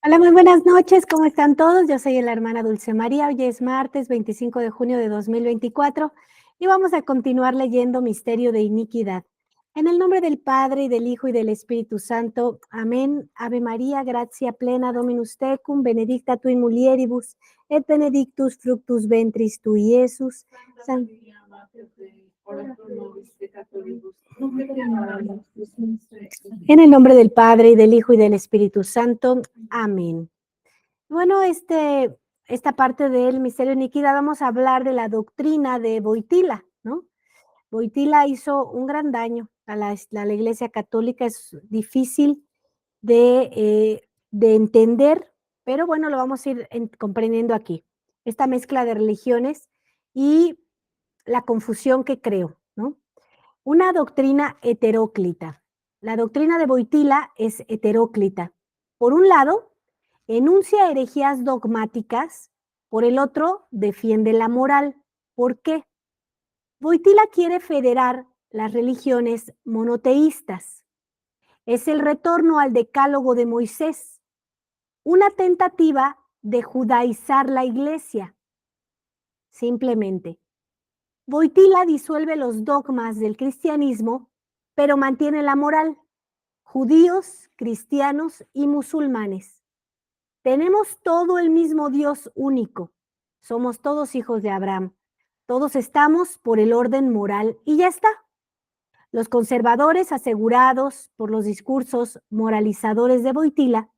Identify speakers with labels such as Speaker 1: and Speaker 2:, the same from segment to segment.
Speaker 1: Hola, muy buenas noches, ¿cómo están todos? Yo soy la hermana Dulce María, hoy es martes 25 de junio de 2024 y vamos a continuar leyendo Misterio de Iniquidad. En el nombre del Padre, y del Hijo, y del Espíritu Santo. Amén. Ave María, gratia plena, Dominus tecum, benedicta tu in mulieribus, et benedictus fructus ventris tui, Iesus. San... En el nombre del Padre, y del Hijo, y del Espíritu Santo. Amén. Bueno, esta parte del misterio de iniquidad vamos a hablar de la doctrina de Wojtyla, ¿no? Wojtyla hizo un gran daño a la Iglesia Católica, es difícil de entender, pero bueno, lo vamos a ir comprendiendo aquí. Esta mezcla de religiones y la confusión que creó, ¿no? Una doctrina heteróclita. La doctrina de Wojtyla es heteróclita. Por un lado, enuncia herejías dogmáticas, por el otro, defiende la moral. ¿Por qué? Wojtyla quiere federar las religiones monoteístas. Es el retorno al decálogo de Moisés, una tentativa de judaizar la iglesia. Simplemente, Wojtyla disuelve los dogmas del cristianismo, pero mantiene la moral. Judíos, cristianos y musulmanes. Tenemos todo el mismo Dios único. Somos todos hijos de Abraham. Todos estamos por el orden moral y ya está. Los conservadores, asegurados por los discursos moralizadores de Wojtyla,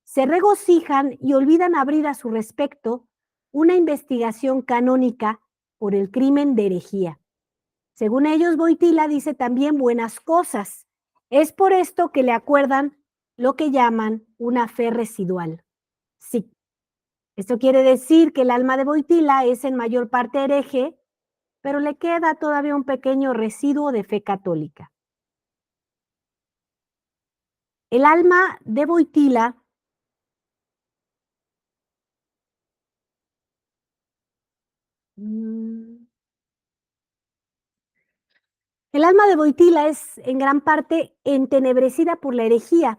Speaker 1: se regocijan y olvidan abrir a su respecto una investigación canónica por el crimen de herejía. Según ellos, Wojtyla dice también buenas cosas. Es por esto que le acuerdan lo que llaman una fe residual. Sí, esto quiere decir que el alma de Wojtyla es en mayor parte hereje, pero le queda todavía un pequeño residuo de fe católica. El alma de Wojtyla el alma de Wojtyla es en gran parte entenebrecida por la herejía,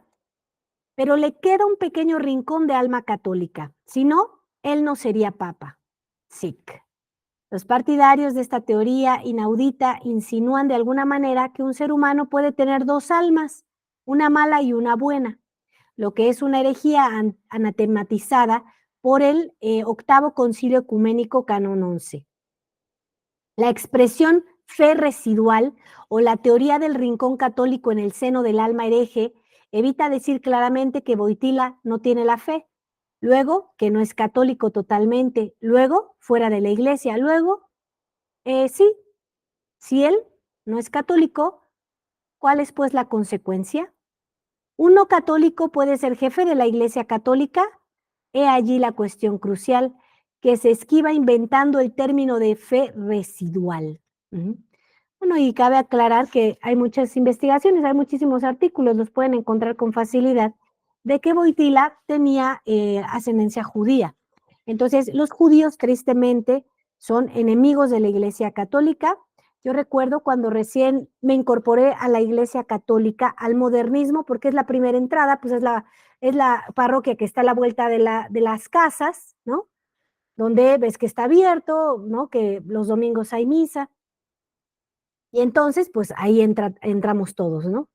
Speaker 1: pero le queda un pequeño rincón de alma católica. Si no, él no sería papa. Sic. Los partidarios de esta teoría inaudita insinúan de alguna manera que un ser humano puede tener dos almas, una mala y una buena, lo que es una herejía anatematizada por el octavo concilio ecuménico Canon 11. La expresión fe residual o la teoría del rincón católico en el seno del alma hereje evita decir claramente que Wojtyla no tiene la fe, luego que no es católico totalmente, luego fuera de la iglesia, luego sí, si él no es católico, ¿cuál es pues la consecuencia? ¿Un no católico puede ser jefe de la Iglesia Católica? He allí la cuestión crucial que se esquiva inventando el término de fe residual. Bueno, y cabe aclarar que hay muchas investigaciones, hay muchísimos artículos, los pueden encontrar con facilidad, de que Wojtyla tenía ascendencia judía. Entonces, los judíos, tristemente, son enemigos de la Iglesia Católica. Yo recuerdo cuando recién me incorporé a la Iglesia Católica, al modernismo, porque es la primera entrada, pues es la parroquia que está a la vuelta de las casas, ¿no? Donde ves que está abierto, ¿no? Que los domingos hay misa. Y entonces, pues ahí entramos todos, ¿no?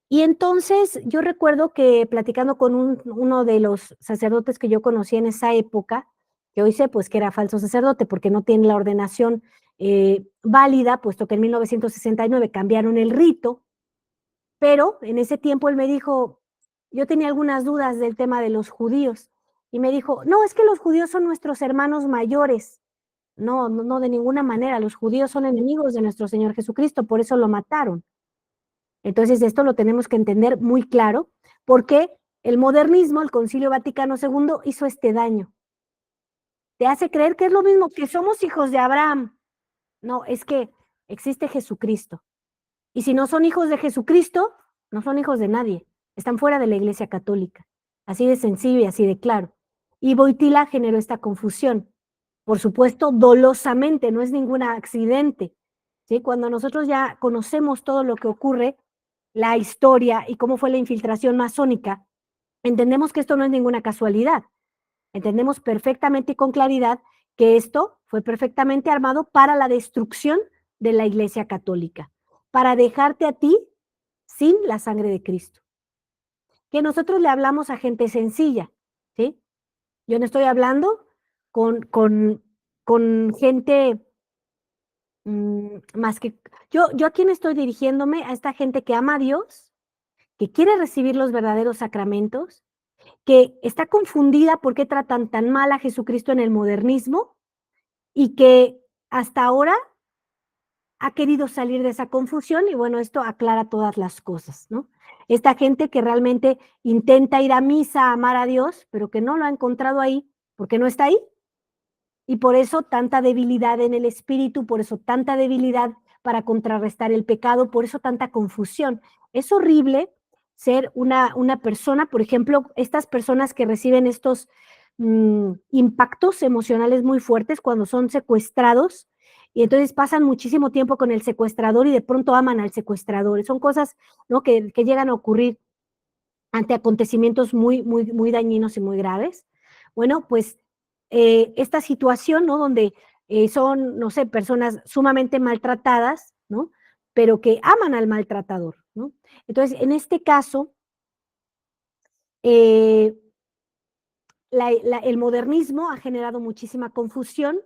Speaker 1: Y entonces yo recuerdo que platicando con uno de los sacerdotes que yo conocí en esa época, que hoy sé pues que era falso sacerdote porque no tiene la ordenación válida, puesto que en 1969 cambiaron el rito, pero en ese tiempo él me dijo, yo tenía algunas dudas del tema de los judíos, y me dijo, no, es que los judíos son nuestros hermanos mayores. No, no, no, de ninguna manera, los judíos son enemigos de nuestro Señor Jesucristo, por eso lo mataron. Entonces, esto lo tenemos que entender muy claro, porque el modernismo, el Concilio Vaticano II, hizo este daño. Te hace creer que es lo mismo, que somos hijos de Abraham. No, es que existe Jesucristo. Y si no son hijos de Jesucristo, no son hijos de nadie. Están fuera de la Iglesia Católica. Así de sencillo y así de claro. Y Wojtyla generó esta confusión. Por supuesto, dolosamente, no es ningún accidente. ¿Sí? Cuando nosotros ya conocemos todo lo que ocurre, la historia y cómo fue la infiltración masónica, entendemos que esto no es ninguna casualidad. Entendemos perfectamente y con claridad que esto fue perfectamente armado para la destrucción de la Iglesia Católica, para dejarte a ti sin la sangre de Cristo. Que nosotros le hablamos a gente sencilla, ¿sí? Yo no estoy hablando con gente más que... Yo a quién estoy dirigiéndome, a esta gente que ama a Dios, que quiere recibir los verdaderos sacramentos, que está confundida por qué tratan tan mal a Jesucristo en el modernismo y que hasta ahora ha querido salir de esa confusión y bueno, esto aclara todas las cosas, ¿no? Esta gente que realmente intenta ir a misa, amar a Dios, pero que no lo ha encontrado ahí, porque no está ahí. Y por eso tanta debilidad en el espíritu, por eso tanta debilidad para contrarrestar el pecado, por eso tanta confusión. Es horrible ser una persona, por ejemplo, estas personas que reciben estos impactos emocionales muy fuertes cuando son secuestrados y entonces pasan muchísimo tiempo con el secuestrador y de pronto aman al secuestrador. Son cosas, ¿no?, que llegan a ocurrir ante acontecimientos muy dañinos y muy graves. Bueno, pues esta situación, ¿no? Donde son, no sé, personas sumamente maltratadas, ¿no? Pero que aman al maltratador, ¿no? Entonces, en este caso, eh, el modernismo ha generado muchísima confusión,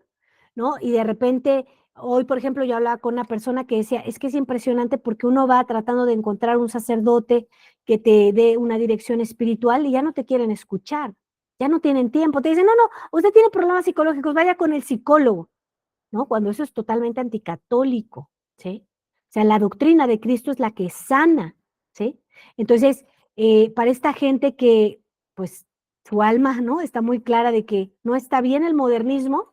Speaker 1: ¿no? Y de repente, hoy, por ejemplo, yo hablaba con una persona que decía, es que es impresionante porque uno va tratando de encontrar un sacerdote que te dé una dirección espiritual y ya no te quieren escuchar, ya no tienen tiempo, te dicen, no, no, usted tiene problemas psicológicos, vaya con el psicólogo, ¿no? Cuando eso es totalmente anticatólico, ¿sí? O sea, la doctrina de Cristo es la que sana, ¿sí? Entonces, para esta gente que, pues, su alma, ¿no? Está muy clara de que no está bien el modernismo,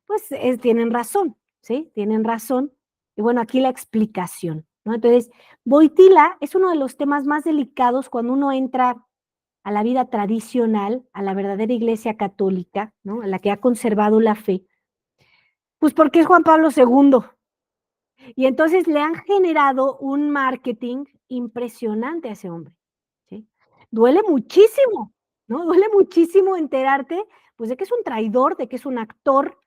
Speaker 1: pues tienen razón, ¿sí? Tienen razón. Y bueno, aquí la explicación, ¿no? Entonces, Boitila es uno de los temas más delicados cuando uno entra a la vida tradicional, a la verdadera Iglesia Católica, ¿no? A la que ha conservado la fe, pues porque es Juan Pablo segundo. Y entonces le han generado un marketing impresionante a ese hombre, ¿sí? Duele muchísimo, ¿no? Duele muchísimo enterarte, pues, de que es un traidor, de que es un actor,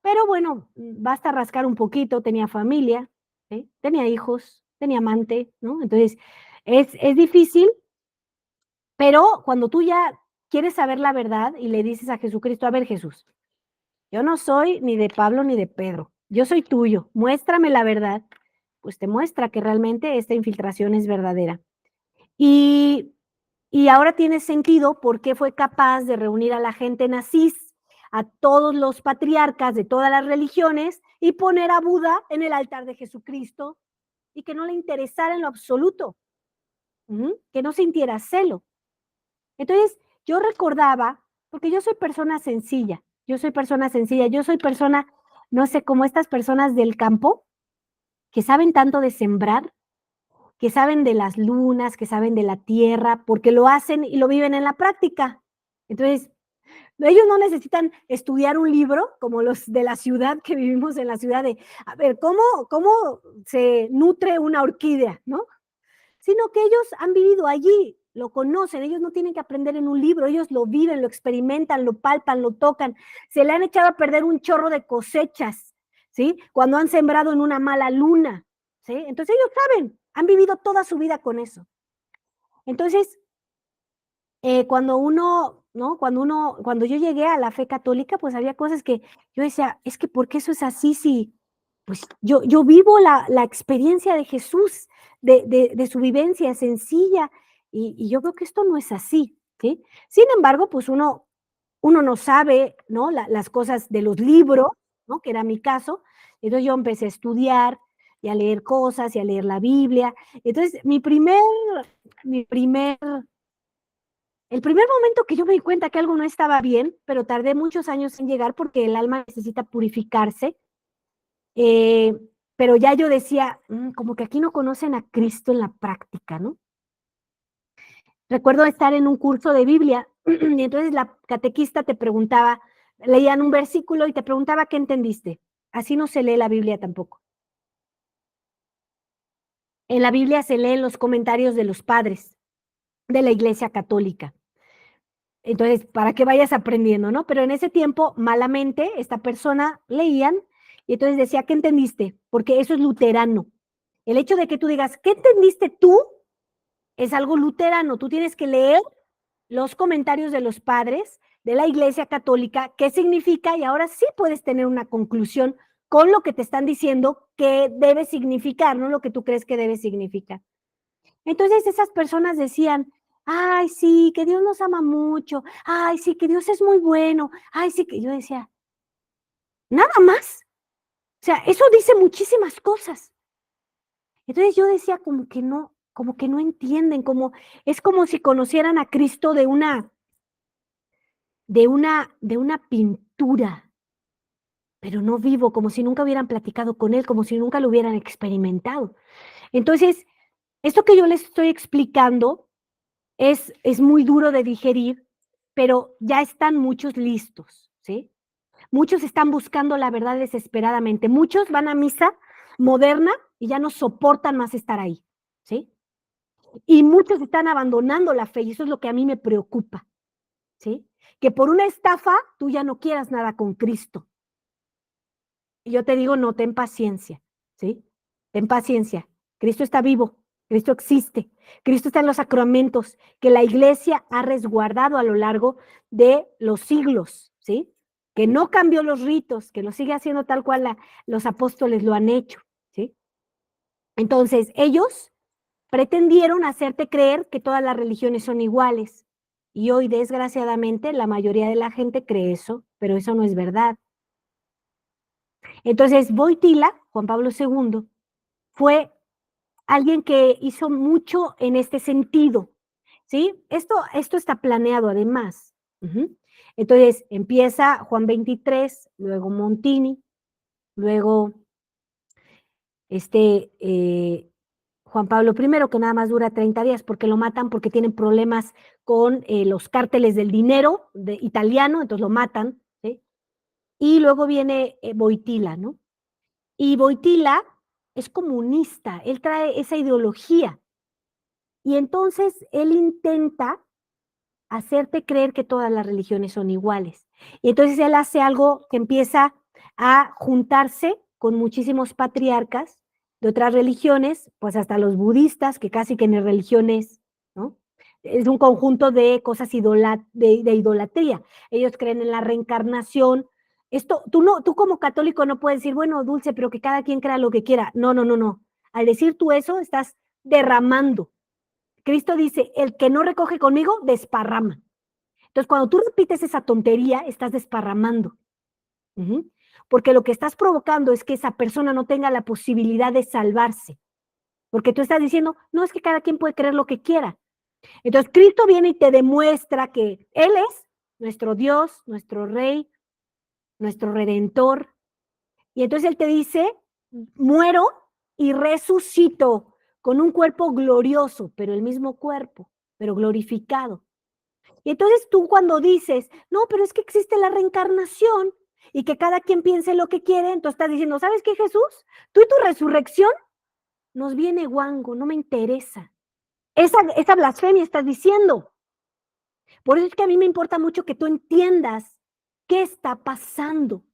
Speaker 1: pero bueno, basta rascar un poquito, tenía familia, ¿sí? Tenía hijos, tenía amante, ¿no? Entonces, es difícil, pero cuando tú ya quieres saber la verdad y le dices a Jesucristo: "A ver, Jesús, yo no soy ni de Pablo ni de Pedro, yo soy tuyo, muéstrame la verdad", pues te muestra que realmente esta infiltración es verdadera. Y y ahora tiene sentido por qué fue capaz de reunir a la gente en Asís, a todos los patriarcas de todas las religiones y poner a Buda en el altar de Jesucristo y que no le interesara en lo absoluto, que no sintiera celo. Entonces, yo recordaba, porque yo soy persona sencilla, yo soy persona sencilla, yo soy persona, no sé, como estas personas del campo que saben tanto de sembrar, que saben de las lunas, que saben de la tierra, porque lo hacen y lo viven en la práctica. Entonces, ellos no necesitan estudiar un libro como los de la ciudad que vivimos en la ciudad de, a ver, ¿cómo se nutre una orquídea, no? Sino que ellos han vivido allí, lo conocen, ellos no tienen que aprender en un libro, ellos lo viven, lo experimentan, lo palpan, lo tocan, se le han echado a perder un chorro de cosechas, ¿sí? Cuando han sembrado en una mala luna, ¿sí? Entonces ellos saben, han vivido toda su vida con eso. Entonces, cuando uno, ¿no? Cuando yo llegué a la fe católica, pues había cosas que yo decía, es que ¿por qué eso es así si, pues yo vivo la experiencia de Jesús, de su vivencia sencilla, y yo veo que esto no es así, ¿sí? Sin embargo, pues uno no sabe, ¿no? Las cosas de los libros, ¿no? Que era mi caso. Entonces yo empecé a estudiar y a leer cosas y a leer la Biblia. Entonces, mi primer el primer momento que yo me di cuenta que algo no estaba bien, pero tardé muchos años en llegar porque el alma necesita purificarse, eh, pero ya yo decía, como que aquí no conocen a Cristo en la práctica, ¿no? Recuerdo estar en un curso de Biblia y entonces la catequista te preguntaba, leían un versículo y te preguntaba qué entendiste. Así no se lee la Biblia tampoco. En la Biblia se leen los comentarios de los padres de la Iglesia Católica. Entonces, para que vayas aprendiendo, ¿no? Pero en ese tiempo, malamente, esta persona leían y entonces decía, ¿qué entendiste? Porque eso es luterano. El hecho de que tú digas, ¿qué entendiste tú? Es algo luterano. Tú tienes que leer los comentarios de los padres de la Iglesia Católica, qué significa, y ahora sí puedes tener una conclusión con lo que te están diciendo que debe significar, no lo que tú crees que debe significar. Entonces esas personas decían, ay, sí, que Dios nos ama mucho, ay, sí, que Dios es muy bueno, ay, sí, que yo decía, nada más. O sea, eso dice muchísimas cosas. Entonces yo decía como que no entienden, es como si conocieran a Cristo de una pintura, pero no vivo, como si nunca hubieran platicado con él, como si nunca lo hubieran experimentado. Entonces, esto que yo les estoy explicando es muy duro de digerir, pero ya están muchos listos, ¿sí? Muchos están buscando la verdad desesperadamente. Muchos van a misa moderna y ya no soportan más estar ahí, ¿sí? Y muchos están abandonando la fe y eso es lo que a mí me preocupa, ¿sí? Que por una estafa tú ya no quieras nada con Cristo. Y yo te digo, no, ten paciencia, ¿sí? Ten paciencia. Cristo está vivo, Cristo existe, Cristo está en los sacramentos que la iglesia ha resguardado a lo largo de los siglos, ¿sí? Que no cambió los ritos, que lo sigue haciendo tal cual los apóstoles lo han hecho, ¿sí? Entonces, ellos pretendieron hacerte creer que todas las religiones son iguales. Y hoy, desgraciadamente, la mayoría de la gente cree eso, pero eso no es verdad. Entonces, Wojtyla, Juan Pablo II, fue alguien que hizo mucho en este sentido, ¿sí? Esto está planeado además. Entonces, empieza Juan 23, luego Montini, luego Juan Pablo I, que nada más dura 30 días porque lo matan porque tienen problemas con los cárteles del dinero italiano, entonces lo matan, ¿sí? Y luego viene Wojtyla, ¿no? Y Wojtyla es comunista, él trae esa ideología. Y entonces él intenta hacerte creer que todas las religiones son iguales. Y entonces él hace algo que empieza a juntarse con muchísimos patriarcas de otras religiones, pues hasta los budistas, que casi que ni religiones, ¿no? Es un conjunto de cosas de idolatría. Ellos creen en la reencarnación. Tú como católico no puedes decir, bueno, Dulce, pero que cada quien crea lo que quiera. No, no, no, no. Al decir tú eso, estás derramando. Cristo dice, el que no recoge conmigo, desparrama. Entonces, cuando tú repites esa tontería, estás desparramando. Porque lo que estás provocando es que esa persona no tenga la posibilidad de salvarse. Porque tú estás diciendo, no, es que cada quien puede creer lo que quiera. Entonces, Cristo viene y te demuestra que Él es nuestro Dios, nuestro Rey, nuestro Redentor. Y entonces Él te dice, muero y resucito con un cuerpo glorioso, pero el mismo cuerpo, pero glorificado. Y entonces tú cuando dices, no, pero es que existe la reencarnación y que cada quien piense lo que quiere, entonces estás diciendo, ¿sabes qué, Jesús? Tú y tu resurrección nos viene guango, no me interesa. Esa blasfemia estás diciendo. Por eso es que a mí me importa mucho que tú entiendas qué está pasando.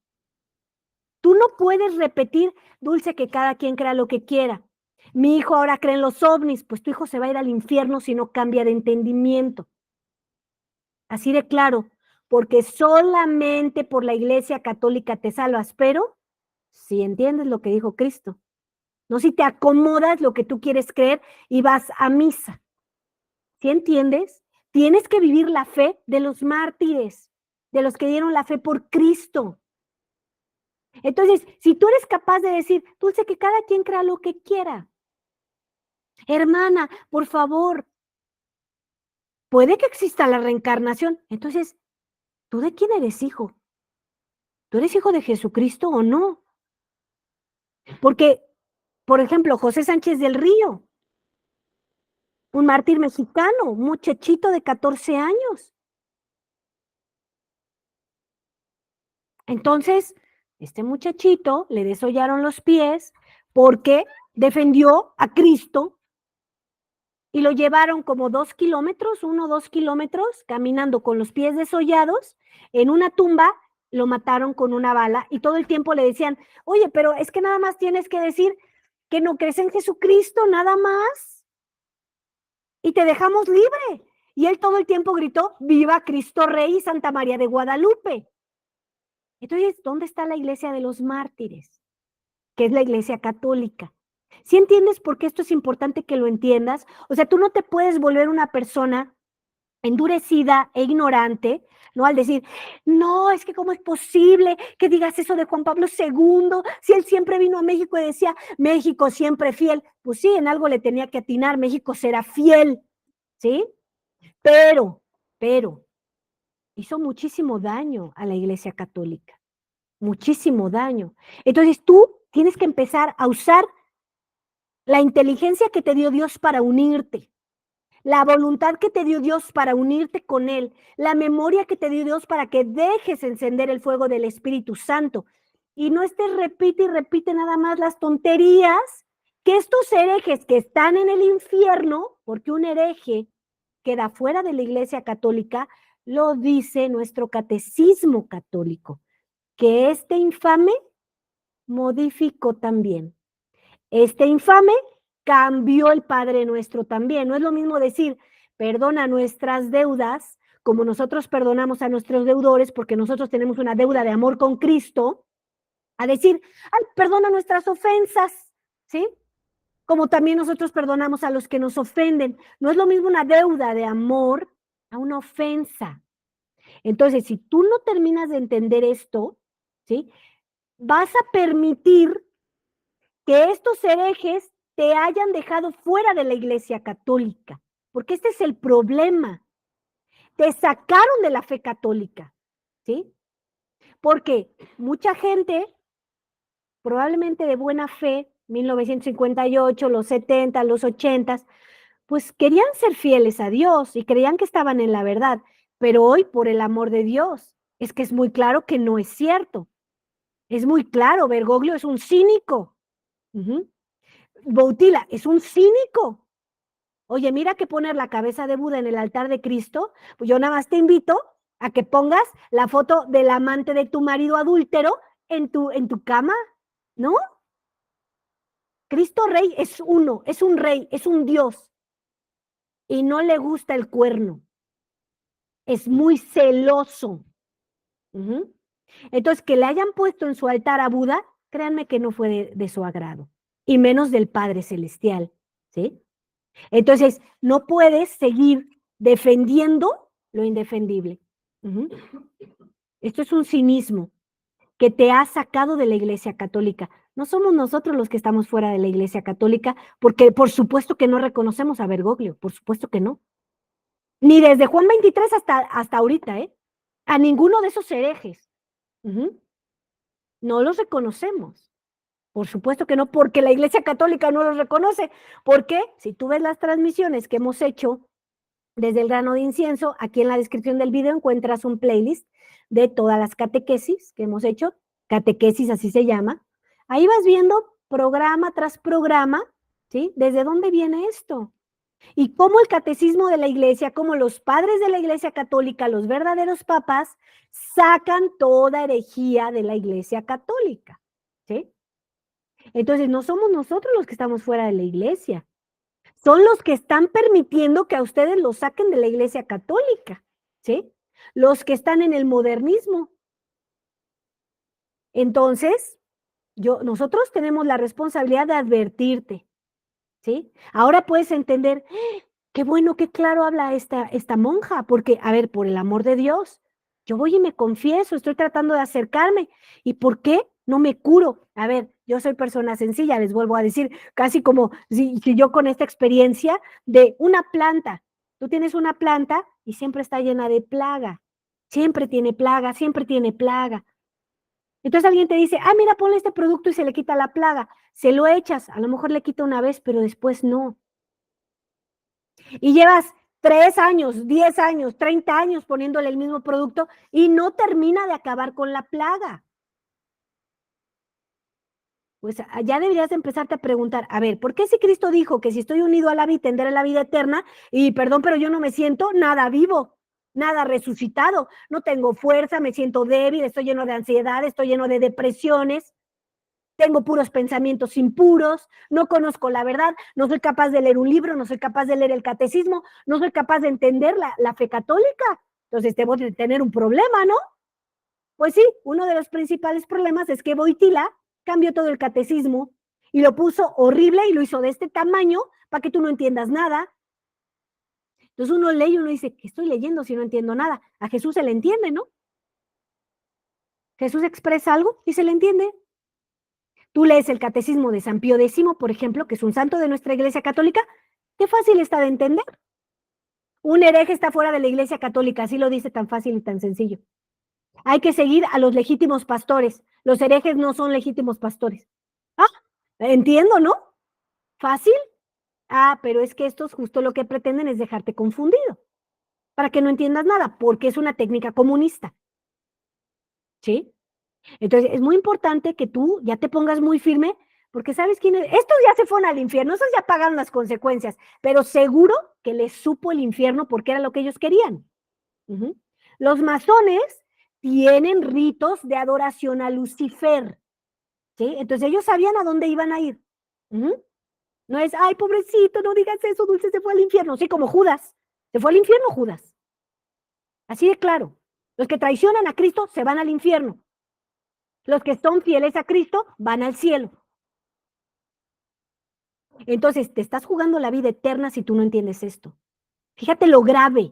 Speaker 1: Tú no puedes repetir, Dulce, que cada quien crea lo que quiera. Mi hijo ahora cree en los ovnis, pues tu hijo se va a ir al infierno si no cambia de entendimiento. Así de claro, porque solamente por la Iglesia Católica te salvas, pero si entiendes lo que dijo Cristo, no si te acomodas lo que tú quieres creer y vas a misa. ¿Sí entiendes? Tienes que vivir la fe de los mártires, de los que dieron la fe por Cristo. Entonces, si tú eres capaz de decir, Dulce, que cada quien crea lo que quiera. Hermana, por favor, puede que exista la reencarnación. Entonces, ¿tú de quién eres hijo? ¿Tú eres hijo de Jesucristo o no? Porque, por ejemplo, José Sánchez del Río, un mártir mexicano, un muchachito de 14 años. Entonces, este muchachito le desollaron los pies porque defendió a Cristo y lo llevaron como 2 kilómetros, 1 o 2 kilómetros, caminando con los pies desollados, en una tumba, lo mataron con una bala y todo el tiempo le decían, oye, pero es que nada más tienes que decir que no crees en Jesucristo, nada más, y te dejamos libre. Y él todo el tiempo gritó, viva Cristo Rey y Santa María de Guadalupe. Entonces, ¿dónde está la iglesia de los mártires? Que es la iglesia católica. ¿Sí entiendes por qué esto es importante que lo entiendas? O sea, tú no te puedes volver una persona endurecida e ignorante, ¿no? Al decir, no, es que cómo es posible que digas eso de Juan Pablo II, si él siempre vino a México y decía, México siempre fiel. Pues sí, en algo le tenía que atinar, México será fiel, ¿sí? Pero, hizo muchísimo daño a la Iglesia Católica, muchísimo daño. Entonces tú tienes que empezar a usar la inteligencia que te dio Dios para unirte, la voluntad que te dio Dios para unirte con Él, la memoria que te dio Dios para que dejes encender el fuego del Espíritu Santo y no estés repite y repite nada más las tonterías que estos herejes que están en el infierno, porque un hereje queda fuera de la Iglesia Católica, lo dice nuestro catecismo católico, que este infame modificó también. Este infame cambió el Padre Nuestro también. No es lo mismo decir, perdona nuestras deudas, como nosotros perdonamos a nuestros deudores, porque nosotros tenemos una deuda de amor con Cristo, a decir, ay, perdona nuestras ofensas, ¿sí? Como también nosotros perdonamos a los que nos ofenden. No es lo mismo una deuda de amor a una ofensa. Entonces, si tú no terminas de entender esto, ¿sí? Vas a permitir que estos herejes te hayan dejado fuera de la Iglesia Católica, porque este es el problema. Te sacaron de la fe católica, ¿sí? Porque mucha gente, probablemente de buena fe, 1958, los 70, los 80, pues querían ser fieles a Dios y creían que estaban en la verdad, pero hoy, por el amor de Dios, es que es muy claro que no es cierto. Es muy claro, Bergoglio es un cínico. Boutila es un cínico. Oye, mira que poner la cabeza de Buda en el altar de Cristo, pues yo nada más te invito a que pongas la foto del amante de tu marido adúltero en tu cama, ¿no? Cristo Rey es uno, es un rey, es un Dios y no le gusta el cuerno. Es muy celoso. Entonces, que le hayan puesto en su altar a Buda, créanme que no fue de su agrado, y menos del Padre Celestial, ¿sí? Entonces, no puedes seguir defendiendo lo indefendible. Esto es un cinismo que te ha sacado de la Iglesia Católica. No somos nosotros los que estamos fuera de la Iglesia Católica, porque por supuesto que no reconocemos a Bergoglio, por supuesto que no. Ni desde Juan 23 hasta ahorita, ¿eh? A ninguno de esos herejes. No los reconocemos. Por supuesto que no, porque la Iglesia Católica no los reconoce. Porque si tú ves las transmisiones que hemos hecho desde el grano de incienso, aquí en la descripción del video encuentras un playlist de todas las catequesis que hemos hecho, catequesis así se llama. Ahí vas viendo programa tras programa, ¿sí? ¿Desde dónde viene esto? Y cómo el catecismo de la iglesia, como los padres de la iglesia católica, los verdaderos papas, sacan toda herejía de la iglesia católica, ¿sí? Entonces, no somos nosotros los que estamos fuera de la iglesia, son los que están permitiendo que a ustedes los saquen de la iglesia católica, ¿sí? Los que están en el modernismo. Entonces, nosotros tenemos la responsabilidad de advertirte, ¿sí? Ahora puedes entender, qué bueno, qué claro habla esta monja, porque, a ver, por el amor de Dios, yo voy y me confieso, estoy tratando de acercarme. ¿Y por qué no me curo? A ver, yo soy persona sencilla, les vuelvo a decir, casi como si yo con esta experiencia de una planta, tú tienes una planta y siempre está llena de plaga, siempre tiene plaga, siempre tiene plaga. Entonces alguien te dice, ah, mira, ponle este producto y se le quita la plaga. Se lo echas, a lo mejor le quita una vez, pero después no. Y llevas 3 años, 10 años, 30 años poniéndole el mismo producto y no termina de acabar con la plaga. pues ya deberías de empezarte a preguntar, a ver, ¿por qué si Cristo dijo que si estoy unido a la vida tendré la vida eterna? Y perdón, pero yo no me siento nada vivo, nada resucitado, no tengo fuerza, me siento débil, estoy lleno de ansiedad, estoy lleno de depresiones, tengo puros pensamientos impuros, no conozco la verdad, no soy capaz de leer un libro, no soy capaz de leer el catecismo, no soy capaz de entender la fe católica. Entonces debo de tener un problema, ¿no? Pues sí, uno de los principales problemas es que Wojtyla cambió todo el catecismo y lo puso horrible y lo hizo de este tamaño para que tú no entiendas nada. Entonces uno lee y uno dice, ¿qué estoy leyendo si no entiendo nada? A Jesús se le entiende, ¿no? Jesús expresa algo y se le entiende. Tú lees el catecismo de San Pío X, por ejemplo, que es un santo de nuestra Iglesia Católica, qué fácil está de entender. Un hereje está fuera de la Iglesia Católica, así lo dice tan fácil y tan sencillo. Hay que seguir a los legítimos pastores. Los herejes no son legítimos pastores. Ah, entiendo, ¿no? ¿Fácil? Ah, pero es que estos justo lo que pretenden es dejarte confundido, para que no entiendas nada, porque es una técnica comunista. ¿Sí? Entonces, es muy importante que tú ya te pongas muy firme, porque ¿sabes quién es? Estos ya se fueron al infierno, esos ya pagaron las consecuencias, pero seguro que les supo el infierno porque era lo que ellos querían. Los masones tienen ritos de adoración a Lucifer, ¿sí? Entonces ellos sabían a dónde iban a ir. No es, ay, pobrecito, no digas eso, Dulce se fue al infierno. Sí, como Judas. Se fue al infierno Judas. Así de claro. Los que traicionan a Cristo se van al infierno. Los que son fieles a Cristo van al cielo. Entonces, te estás jugando la vida eterna si tú no entiendes esto. Fíjate lo grave.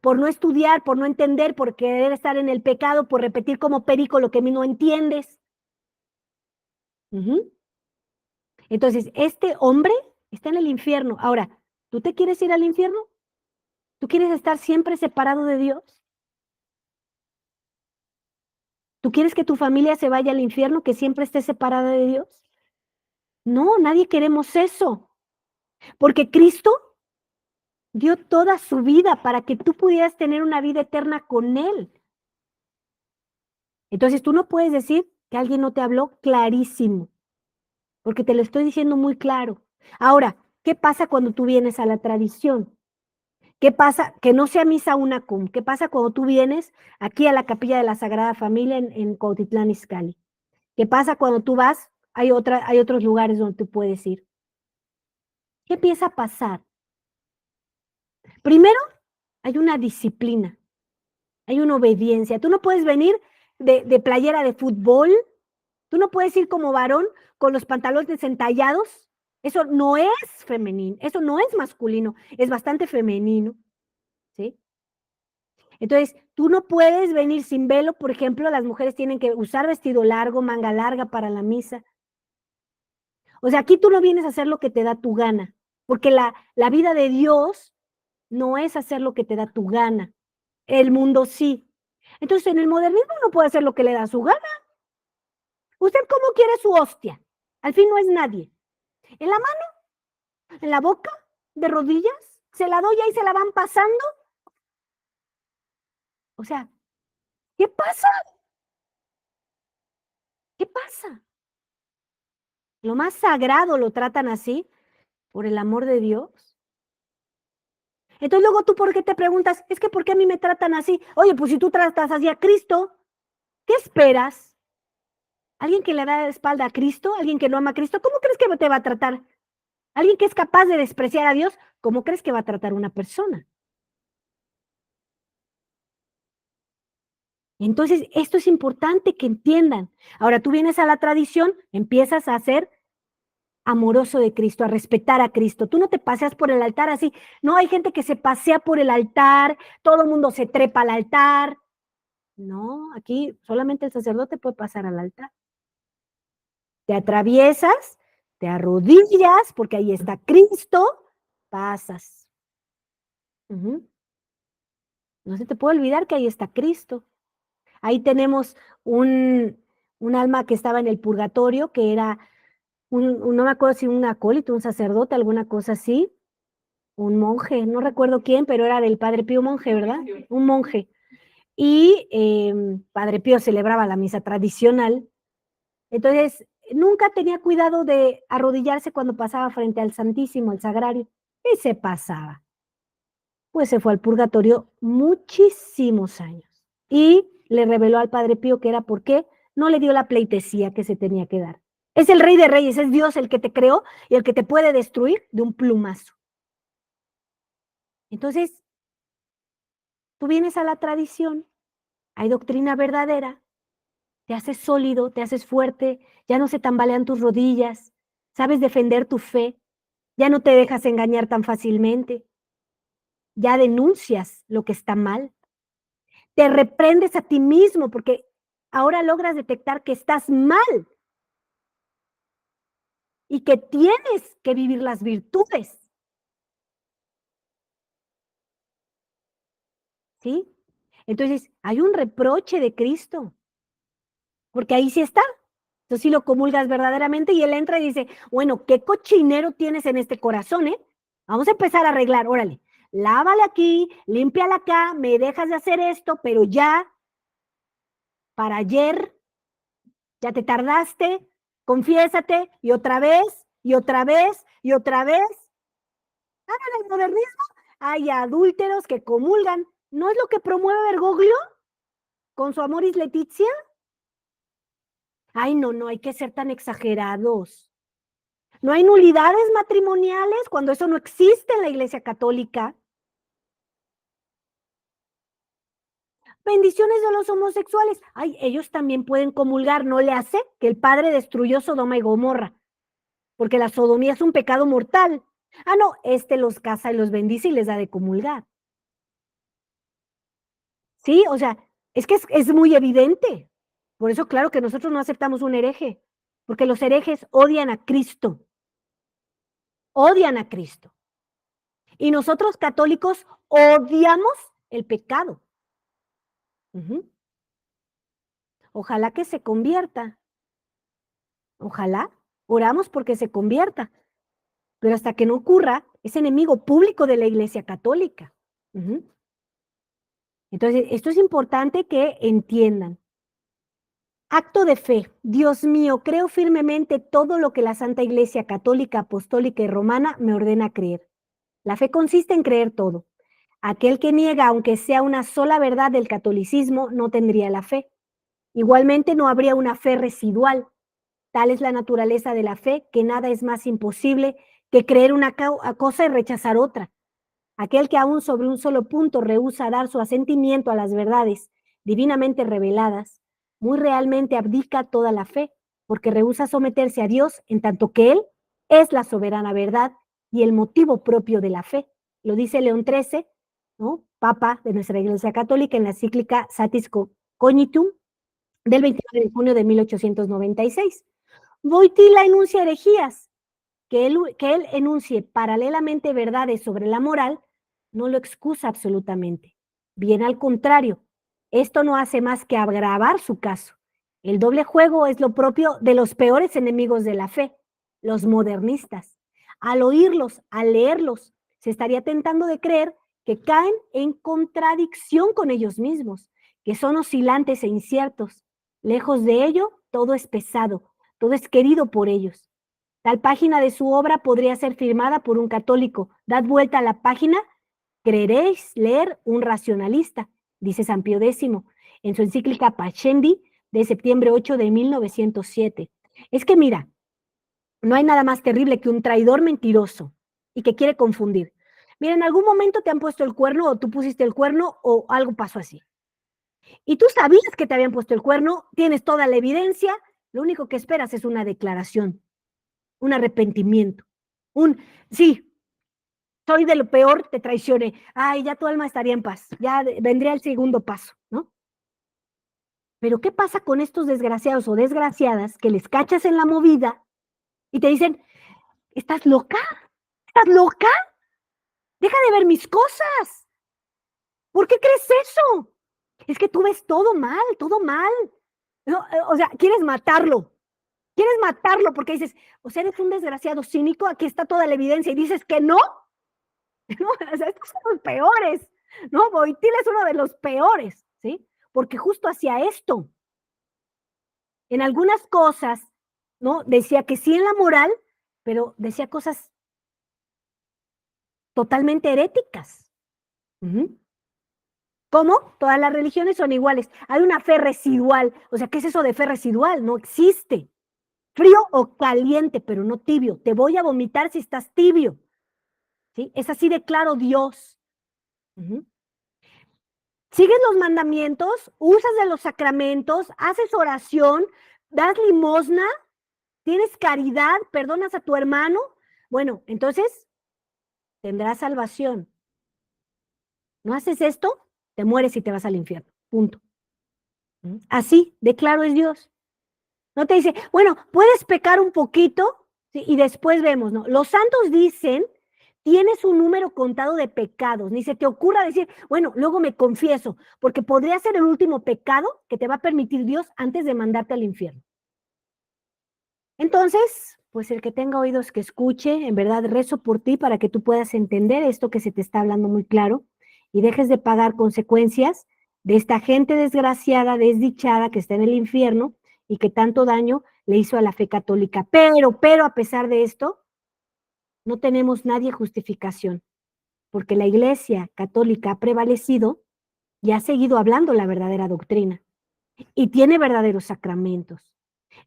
Speaker 1: Por no estudiar, por no entender, por querer estar en el pecado, por repetir como perico lo que no entiendes. Entonces, este hombre está en el infierno. Ahora, ¿tú te quieres ir al infierno? ¿Tú quieres estar siempre separado de Dios? ¿Tú quieres que tu familia se vaya al infierno, que siempre esté separada de Dios? No, nadie queremos eso. Porque Cristo dio toda su vida para que tú pudieras tener una vida eterna con Él. Entonces tú no puedes decir que alguien no te habló clarísimo, porque te lo estoy diciendo muy claro. Ahora, ¿qué pasa cuando tú vienes a la tradición? ¿Qué pasa? Que no sea misa unacum. ¿Qué pasa cuando tú vienes aquí a la Capilla de la Sagrada Familia en Cuautitlán Izcalli? ¿Qué pasa cuando tú vas? Hay otros lugares donde tú puedes ir. ¿Qué empieza a pasar? Primero, hay una disciplina, hay una obediencia. Tú no puedes venir de playera de fútbol, tú no puedes ir como varón con los pantalones entallados. Eso no es femenino, eso no es masculino, es bastante femenino, ¿sí? Entonces, tú no puedes venir sin velo, por ejemplo, las mujeres tienen que usar vestido largo, manga larga para la misa. O sea, aquí tú no vienes a hacer lo que te da tu gana, porque la vida de Dios no es hacer lo que te da tu gana. El mundo sí. Entonces, en el modernismo no puede hacer lo que le da su gana. ¿Usted cómo quiere su hostia? Al fin no es nadie. ¿En la mano? ¿En la boca? ¿De rodillas? ¿Se la doy y se la van pasando? O sea, ¿qué pasa? ¿Qué pasa? Lo más sagrado lo tratan así, por el amor de Dios. Entonces luego tú, ¿por qué te preguntas? Es que ¿por qué a mí me tratan así? Oye, pues si tú tratas así a Cristo, ¿qué esperas? ¿Alguien que le da la espalda a Cristo? ¿Alguien que no ama a Cristo? ¿Cómo crees que te va a tratar? ¿Alguien que es capaz de despreciar a Dios? ¿Cómo crees que va a tratar a una persona? Entonces, esto es importante que entiendan. Ahora tú vienes a la tradición, empiezas a ser amoroso de Cristo, a respetar a Cristo. Tú no te paseas por el altar así. No, hay gente que se pasea por el altar, todo el mundo se trepa al altar. No, aquí solamente el sacerdote puede pasar al altar. Te atraviesas, te arrodillas, porque ahí está Cristo, pasas. No se te puede olvidar que ahí está Cristo. Ahí tenemos un alma que estaba en el purgatorio, que era no me acuerdo si un acólito, un sacerdote, alguna cosa así, un monje, no recuerdo quién, pero era del Padre Pío monje, ¿verdad? Un monje. Y Padre Pío celebraba la misa tradicional. Entonces, nunca tenía cuidado de arrodillarse cuando pasaba frente al Santísimo, al Sagrario, y se pasaba. Pues se fue al purgatorio muchísimos años. Y le reveló al Padre Pío que era porque no le dio la pleitesía que se tenía que dar. Es el Rey de Reyes, es Dios el que te creó y el que te puede destruir de un plumazo. Entonces, tú vienes a la tradición, hay doctrina verdadera, te haces sólido, te haces fuerte, ya no se tambalean tus rodillas, sabes defender tu fe, ya no te dejas engañar tan fácilmente, ya denuncias lo que está mal, te reprendes a ti mismo porque ahora logras detectar que estás mal y que tienes que vivir las virtudes, ¿sí? Entonces, hay un reproche de Cristo, porque ahí sí está. Entonces, si lo comulgas verdaderamente y él entra y dice, bueno, ¿qué cochinero tienes en este corazón, eh? Vamos a empezar a arreglar, órale, lávale aquí, límpiala acá, me dejas de hacer esto, pero ya, para ayer, ya te tardaste, confiésate, y otra vez, y otra vez, y otra vez. En el modernismo hay adúlteros que comulgan. ¿No es lo que promueve Bergoglio con su Amoris Laetitia? Ay, no, no hay que ser tan exagerados. No hay nulidades matrimoniales cuando eso no existe en la Iglesia Católica. Bendiciones de los homosexuales. Ay, ellos también pueden comulgar. No le hace que el Padre destruyó Sodoma y Gomorra, porque la sodomía es un pecado mortal. Ah, no, los casa y los bendice y les da de comulgar. Sí, o sea, es que es muy evidente. Por eso, claro que nosotros no aceptamos un hereje, porque los herejes odian a Cristo, odian a Cristo. Y nosotros católicos odiamos el pecado. Ojalá que se convierta. Ojalá. Oramos porque se convierta. Pero hasta que no ocurra, es enemigo público de la Iglesia Católica. Entonces, esto es importante que entiendan. Acto de fe. Dios mío, creo firmemente todo lo que la Santa Iglesia Católica, Apostólica y Romana me ordena creer. La fe consiste en creer todo. Aquel que niega, aunque sea una sola verdad del catolicismo, no tendría la fe. Igualmente no habría una fe residual. Tal es la naturaleza de la fe que nada es más imposible que creer una cosa y rechazar otra. Aquel que aún sobre un solo punto rehúsa dar su asentimiento a las verdades divinamente reveladas, muy realmente abdica toda la fe, porque rehúsa someterse a Dios en tanto que Él es la soberana verdad y el motivo propio de la fe. Lo dice León XIII, ¿no? Papa de nuestra Iglesia Católica, en la encíclica Satis Cognitum del 29 de junio de 1896. Wojtyla enuncia herejías. Que él enuncie paralelamente verdades sobre la moral no lo excusa absolutamente. Bien al contrario, esto no hace más que agravar su caso. El doble juego es lo propio de los peores enemigos de la fe, los modernistas. Al oírlos, al leerlos, se estaría tentando de creer que caen en contradicción con ellos mismos, que son oscilantes e inciertos. Lejos de ello, todo es pesado, todo es querido por ellos. Tal página de su obra podría ser firmada por un católico. Dad vuelta a la página, creeréis leer un racionalista, dice San Pío X en su encíclica Pascendi de septiembre 8 de 1907. Es que mira, no hay nada más terrible que un traidor mentiroso y que quiere confundir. Mira, en algún momento te han puesto el cuerno o tú pusiste el cuerno o algo pasó así. Y tú sabías que te habían puesto el cuerno, tienes toda la evidencia, lo único que esperas es una declaración, un arrepentimiento, sí, soy de lo peor, te traicioné, ay, ya tu alma estaría en paz, ya vendría el segundo paso, ¿no? Pero ¿qué pasa con estos desgraciados o desgraciadas que les cachas en la movida y te dicen, ¿estás loca? ¿Estás loca? Deja de ver mis cosas. ¿Por qué crees eso? Es que tú ves todo mal, todo mal. No, o sea, quieres matarlo. Quieres matarlo porque dices, o sea, eres un desgraciado cínico, aquí está toda la evidencia y dices que no. No, o sea, estos son los peores, ¿no? Wojtyla es uno de los peores, ¿sí? Porque justo hacia esto, en algunas cosas ¿no? Decía que sí en la moral, pero decía cosas totalmente heréticas. ¿Cómo? Todas las religiones son iguales. Hay una fe residual. O sea, ¿qué es eso de fe residual? No existe. Frío o caliente, pero no tibio. Te voy a vomitar si estás tibio. ¿Sí? Es así de claro Dios. Sigues los mandamientos, usas de los sacramentos, haces oración, das limosna, tienes caridad, perdonas a tu hermano. Bueno, entonces tendrás salvación. ¿No haces esto? Te mueres y te vas al infierno. Punto. Así de claro es Dios. No te dice, bueno, puedes pecar un poquito, ¿sí? Y después vemos, ¿no? Los santos dicen, tienes un número contado de pecados, ni se te ocurra decir, bueno, luego me confieso, porque podría ser el último pecado que te va a permitir Dios antes de mandarte al infierno. Entonces, pues el que tenga oídos que escuche, en verdad rezo por ti para que tú puedas entender esto que se te está hablando muy claro y dejes de pagar consecuencias de esta gente desgraciada, desdichada que está en el infierno y que tanto daño le hizo a la fe católica. Pero a pesar de esto, no tenemos nadie justificación, porque la Iglesia católica ha prevalecido y ha seguido hablando la verdadera doctrina y tiene verdaderos sacramentos.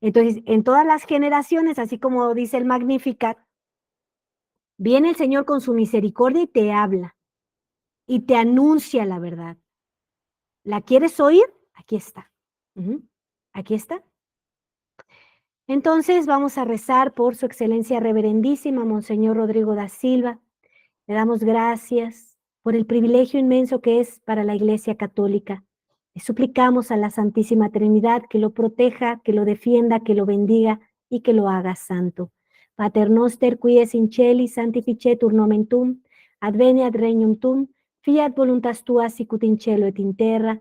Speaker 1: Entonces, en todas las generaciones, así como dice el Magnificat, viene el Señor con su misericordia y te habla y te anuncia la verdad. ¿La quieres oír? Aquí está. Aquí está. Entonces vamos a rezar por su excelencia reverendísima, Monseñor Rodrigo da Silva. Le damos gracias por el privilegio inmenso que es para la Iglesia Católica. Le suplicamos a la Santísima Trinidad que lo proteja, que lo defienda, que lo bendiga y que lo haga santo. Pater noster, qui es in celi, sanctificetur nomen tuum, adveniat regnum tuum, fiat voluntas tua sicut in cielo et in terra.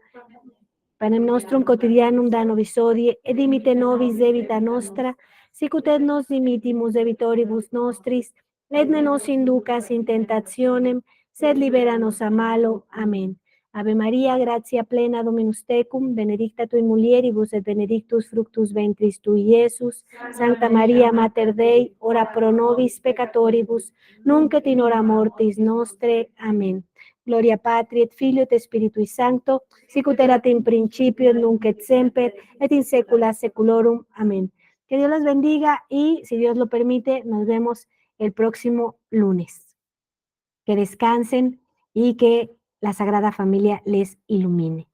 Speaker 1: Panem nostrum quotidianum da nobis hodie, et dimite nobis debita nostra, sicut et nos dimittimus debitoribus nostris, et ne nos inducas in tentationem, sed libera nos a malo. Amén. Ave María, gratia plena Dominus tecum, benedicta tu in mulieribus et benedictus fructus ventris tui, Iesus. Santa María, Mater Dei, ora pro nobis peccatoribus, nunc et in hora mortis nostre. Amén. Gloria Patri et Filio et Spiritui Sancto, sicut erat in principio, nunc et semper, et in saecula saeculorum. Amén. Que Dios los bendiga y, si Dios lo permite, nos vemos el próximo lunes. Que descansen y que la Sagrada Familia les ilumine.